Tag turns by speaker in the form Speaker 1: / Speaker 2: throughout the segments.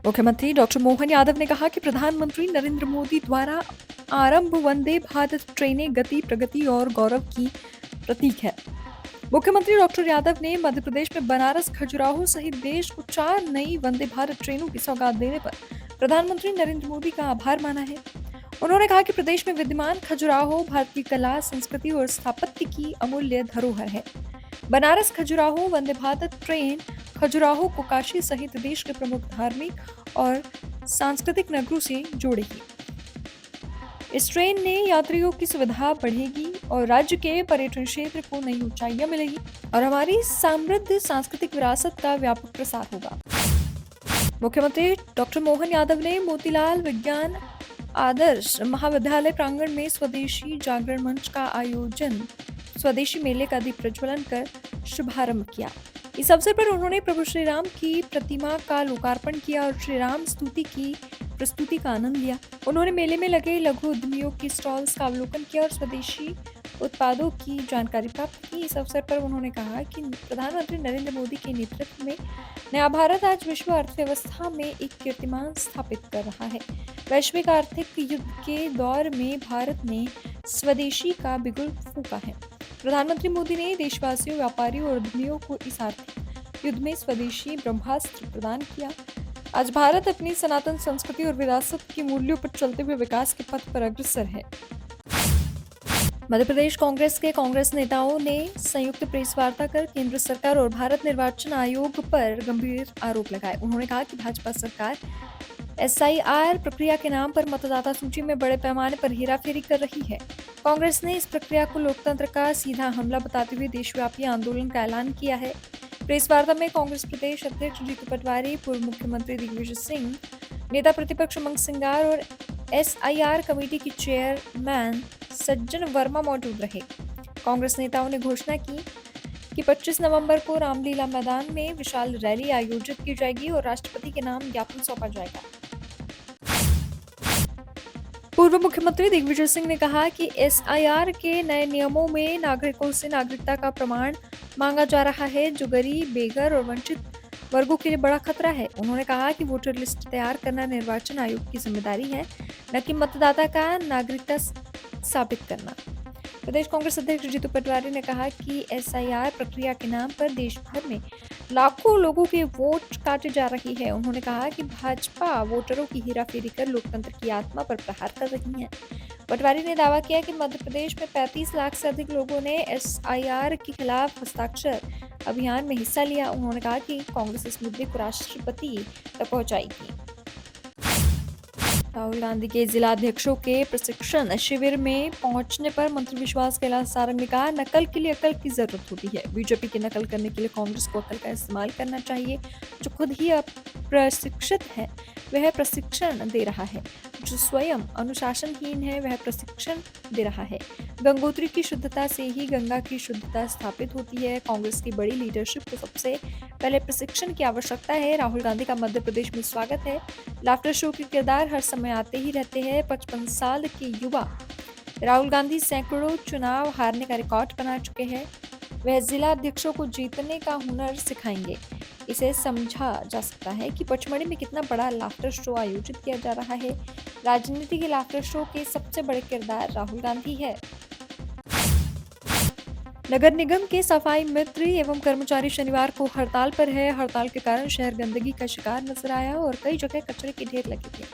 Speaker 1: मुख्यमंत्री डॉक्टर मोहन यादव ने कहा कि प्रधानमंत्री नरेंद्र मोदी द्वारा आरंभ वंदे भारत ट्रेनें गति, प्रगति और गौरव की प्रतीक है। मुख्यमंत्री डॉक्टर यादव ने मध्य प्रदेश में बनारस, खजुराहो सहित देश को 4 नई वंदे भारत ट्रेनों की सौगात देने पर प्रधानमंत्री नरेंद्र मोदी का आभार माना है। उन्होंने कहा कि प्रदेश में विद्यमान खजुराहो भारत की कला, संस्कृति और स्थापत्य की अमूल्य धरोहर है। बनारस खजुराहो वंदे भारत ट्रेन खजुराहो को काशी सहित देश के प्रमुख धार्मिक और सांस्कृतिक नगरों से जोड़ेगी। इस ट्रेन ने यात्रियों की सुविधा बढ़ेगी और राज्य के पर्यटन क्षेत्र को नई ऊंचाइयां मिलेगी और हमारी समृद्ध सांस्कृतिक विरासत का व्यापक प्रसार होगा। मुख्यमंत्री डॉक्टर मोहन यादव ने मोतीलाल विज्ञान आदर्श महाविद्यालय प्रांगण में स्वदेशी जागरण मंच का आयोजन, स्वदेशी मेले का दीप प्रज्वलन कर शुभारंभ किया। इस अवसर पर उन्होंने प्रभु श्री राम की प्रतिमा का लोकार्पण किया और श्री राम स्तुति की प्रस्तुति का आनंद लिया। उन्होंने मेले में लगे लघु उद्यमियों की स्टॉल्स का अवलोकन किया और स्वदेशी उत्पादों की जानकारी प्राप्त की। इस अवसर पर उन्होंने कहा कि प्रधानमंत्री नरेंद्र मोदी के नेतृत्व में नया भारत आज विश्व अर्थव्यवस्था में एक कीर्तिमान स्थापित कर रहा है। वैश्विक आर्थिक युद्ध के दौर में भारत ने स्वदेशी का बिगुल फूंका है। प्रधानमंत्री मोदी ने देशवासियों, व्यापारियों और उद्यमियों को इस आर्थिक युद्ध में स्वदेशी ब्रह्मास्त्र प्रदान किया। आज भारत अपनी सनातन संस्कृति और विरासत के मूल्यों पर चलते हुए विकास के पथ पर अग्रसर है। मध्य प्रदेश कांग्रेस के कांग्रेस नेताओं ने संयुक्त प्रेस वार्ता कर केंद्र सरकार और भारत निर्वाचन आयोग पर गंभीर आरोप लगाए। उन्होंने कहा कि भाजपा सरकार SIR प्रक्रिया के नाम पर मतदाता सूची में बड़े पैमाने पर हेराफेरी कर रही है। कांग्रेस ने इस प्रक्रिया को लोकतंत्र का सीधा हमला बताते हुए देशव्यापी आंदोलन का ऐलान किया है। प्रेस वार्ता में कांग्रेस प्रदेश अध्यक्ष जीतू पटवारी, पूर्व मुख्यमंत्री दिग्विजय सिंह, नेता प्रतिपक्ष उमंग सिंगार और SIR कमेटी की चेयरमैन सज्जन वर्मा मौजूद रहे। कांग्रेस नेताओं ने घोषणा की कि 25 नवंबर को रामलीला मैदान में विशाल रैली आयोजित की जाएगी और राष्ट्रपति के नाम ज्ञापन सौंपा जाएगा। पूर्व मुख्यमंत्री दिग्विजय सिंह ने कहा कि SIR के नए नियमों में नागरिकों से नागरिकता का प्रमाण मांगा जा रहा है, जो गरीब, बेघर और वंचित वर्गों के लिए बड़ा खतरा है। उन्होंने कहा कि वोटर लिस्ट तैयार करना निर्वाचन आयोग की जिम्मेदारी है, न कि मतदाता का नागरिकता साबित करना। प्रदेश कांग्रेस अध्यक्ष जीतू पटवारी ने कहा कि SIR प्रक्रिया के नाम पर देश भर में लाखों लोगों के वोट काटे जा रही है। उन्होंने कहा कि भाजपा वोटरों की हेराफेरी कर लोकतंत्र की आत्मा पर प्रहार कर रही है। पटवारी ने दावा किया कि मध्य प्रदेश में 35 लाख से अधिक लोगों ने SIR के खिलाफ हस्ताक्षर अभियान में हिस्सा लिया। उन्होंने कहा कि कांग्रेस इस मुद्दे को राष्ट्रपति तक पहुंचाएगी। राहुल गांधी के जिला अध्यक्षों के प्रशिक्षण शिविर में पहुंचने पर मंत्री विश्वास कैलाश सारंग ने कहा, नकल के लिए अकल की जरूरत होती है। बीजेपी की नकल करने के लिए कांग्रेस को अकल का इस्तेमाल करना चाहिए। जो खुद ही प्रशिक्षित है वह प्रशिक्षण दे रहा है, जो स्वयं अनुशासनहीन है वह प्रशिक्षण दे रहा है। गंगोत्री की शुद्धता से ही गंगा की शुद्धता स्थापित होती है। कांग्रेस की बड़ी लीडरशिप को सबसे पहले प्रशिक्षण की आवश्यकता है। राहुल गांधी का मध्य प्रदेश में स्वागत है। लाफ्टर शो के किरदार हर समय आते ही रहते हैं। 55 साल के युवा राहुल गांधी सैकड़ों चुनाव हारने का रिकॉर्ड बना चुके हैं। वह जिला अध्यक्षों को जीतने का हुनर सिखाएंगे। इसे समझा जा सकता है कि पचमढ़ी में कितना बड़ा लाफ्टर शो आयोजित किया जा रहा है। राजनीति के लाफ्टर शो के सबसे बड़े किरदार राहुल गांधी है। नगर निगम के सफाई मित्र एवं कर्मचारी शनिवार को हड़ताल पर है। हड़ताल के कारण शहर गंदगी का शिकार नजर आया और कई जगह कचरे के ढेर लगे थे।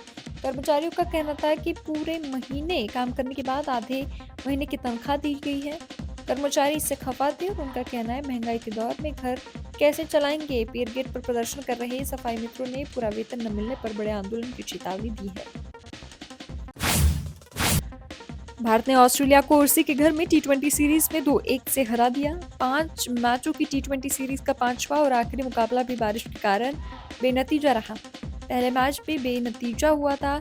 Speaker 1: कर्मचारियों का कहना था कि पूरे महीने काम करने के बाद आधे महीने की तनख्वाह दी गई है। कर्मचारी इससे खफा थे और उनका कहना है, महंगाई के दौर में घर कैसे चलाएंगे। पीर गेट पर प्रदर्शन कर रहे सफाई मित्रों ने पूरा वेतन न मिलने पर बड़े आंदोलन की चेतावनी दी है। भारत ने ऑस्ट्रेलिया को उसी के घर में T20 सीरीज में 2-1 से हरा दिया। 5 मैचों की T20 सीरीज का 5वां और आखिरी मुकाबला भी बारिश के कारण बेनतीजा रहा। पहले मैच भी बेनतीजा हुआ था।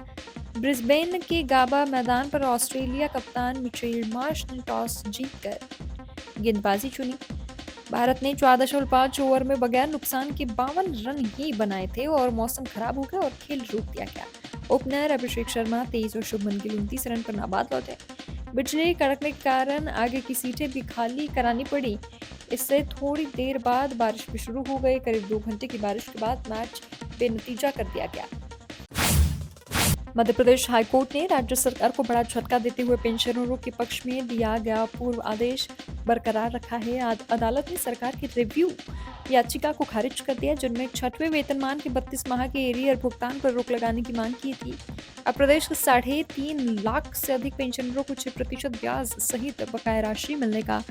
Speaker 1: ब्रिस्बेन के गाबा मैदान पर ऑस्ट्रेलिया कप्तान मिचेल मार्श ने टॉस जीतकर गेंदबाजी चुनी। भारत ने 14.5 ओवर में बगैर नुकसान के 52 रन ही बनाए थे और मौसम खराब हो गया और खेल रोक दिया गया। ओपनर अभिषेक शर्मा 23 और शुभमन गिल 29 रन पर नाबाद लौटे। बिजली कड़कने के कारण आगे की सीटें भी खाली करानी पड़ी। इससे थोड़ी देर बाद बारिश भी शुरू हो गई। करीब 2 घंटे की बारिश के बाद मैच बेनतीजा कर दिया गया। मध्य प्रदेश हाईकोर्ट ने राज्य सरकार को बड़ा झटका देते हुए पेंशनरों के पक्ष में दिया गया पूर्व आदेश बरकरार रखा है। अदालत ने सरकार की रिव्यू याचिका को खारिज कर दिया, जिनमें 6वें वेतनमान के 32 माह के एरियर भुगतान पर रोक लगाने की मांग की थी। अब प्रदेश के 3.5 लाख से अधिक पेंशनरों को 6% ब्याज सहित बकाया राशि मिलने का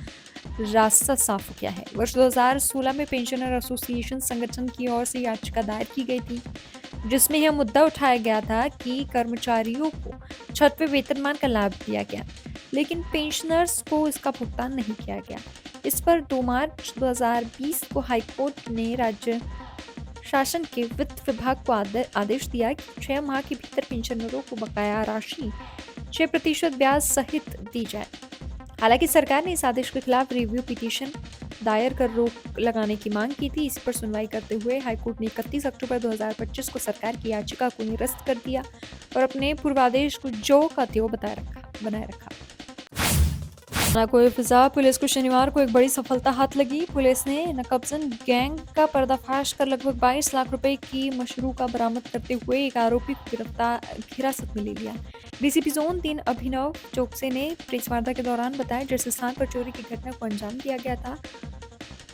Speaker 1: रास्ता साफ हो गया है। वर्ष 2016 में पेंशनर एसोसिएशन संगठन की ओर से याचिका दायर की गई थी, जिसमें यह मुद्दा उठाया गया था कि कर्मचारियों को 6वें वेतनमान का लाभ दिया गया, लेकिन पेंशनर्स को इसका भुगतान नहीं किया गया। इस पर 2 मार्च 2020 को हाईकोर्ट ने राज्य शासन के वित्त विभाग को आदेश दिया कि 6 माह के भीतर पेंशनरों को बकाया राशि 6% ब्याज सहित दी जाए। हालांकि सरकार ने इस आदेश के खिलाफ रिव्यू पिटीशन दायर कर रोक लगाने की मांग की थी। इस पर सुनवाई करते हुए हाईकोर्ट ने 31 अक्टूबर 2025 को सरकार की याचिका को निरस्त कर दिया और अपने पूर्वादेश को जो का त्यों बनाए रखा। कोएफिजा पुलिस को शनिवार को एक बड़ी सफलता हाथ लगी। पुलिस ने नकबजन गैंग का पर्दाफाश कर लगभग 22 लाख रुपए की मशरूका बरामद करते हुए एक आरोपी को हिरासत में ले लिया। डीसीपी जोन 3 अभिनव चौकसे ने प्रेस वार्ता के दौरान बताया, जिस स्थान पर चोरी की घटना को अंजाम दिया गया था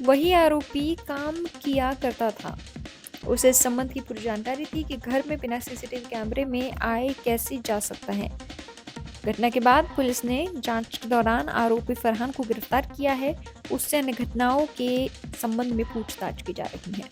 Speaker 1: वही आरोपी काम किया करता था। उसे इस संबंध की पूरी जानकारी थी कि घर में बिना सीसीटीवी कैमरे में आए कैसे जा सकता है। घटना के बाद पुलिस ने जांच के दौरान आरोपी फरहान को गिरफ्तार किया है। उससे अन्य घटनाओं के संबंध में पूछताछ की जा रही है।